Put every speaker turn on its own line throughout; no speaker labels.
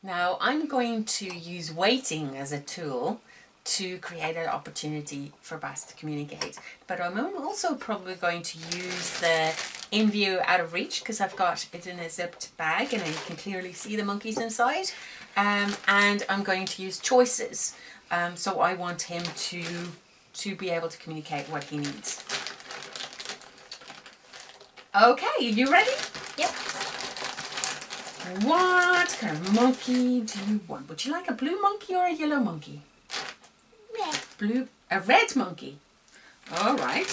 Now I'm going to use waiting as a tool to create an opportunity for Bas to communicate. But I'm also probably going to use the in view out of reach because I've got it in a zipped bag and I can clearly see the monkeys inside. And I'm going to use choices. So I want him to be able to communicate what he needs. Okay, are you ready?
Yep.
What kind of monkey do you want? Would you like a blue monkey or a yellow monkey?
Red.
A red monkey. All right.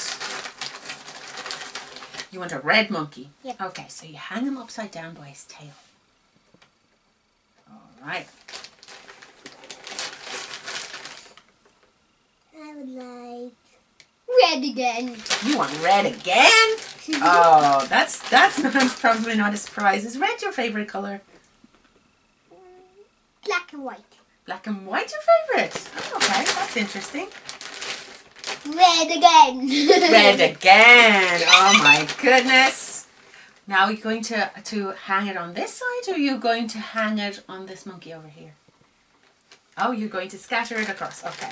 You want a red monkey?
Yep.
Okay, so you hang him upside down by his tail. All right.
I would like red again.
You want red again? Oh, that's probably not a surprise. Is red your favorite color?
Black and white.
Black and white your favorite? Oh, okay, that's interesting.
Red again.
Red again. Oh my goodness. Now you're going to hang it on this side or you're going to hang it on this monkey over here? Oh, you're going to scatter it across. Okay.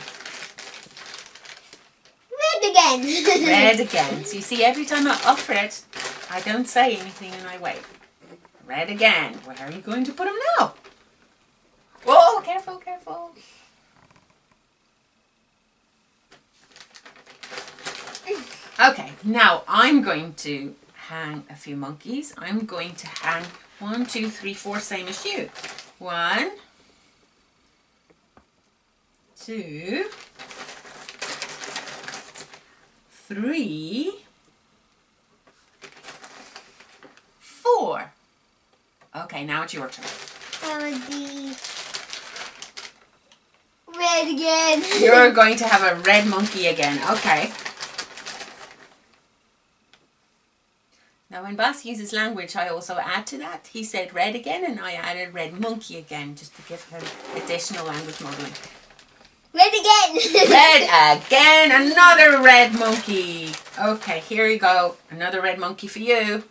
Red again.
Red again. So you see, every time I offer it, I don't say anything and I wait. Red again. Where are you going to put him now? Whoa, careful, careful. Okay, now I'm going to hang a few monkeys. I'm going to hang 1, 2, 3, 4, same as you. 1, 2, 3, 4. Okay, now it's your turn.
That would be red again.
You're going to have a red monkey again. Okay. Now when Bas uses language, I also add to that. He said red again and I added red monkey again just to give him additional language modeling.
Red again.
Red again, another red monkey. Okay, here you go. Another red monkey for you.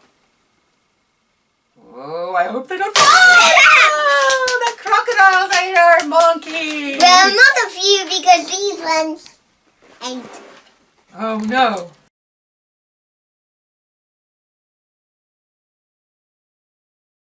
Oh, I hope they don't fall. Oh, the crocodiles ate our monkey.
Well, not a few because these ones ain't.
Oh no.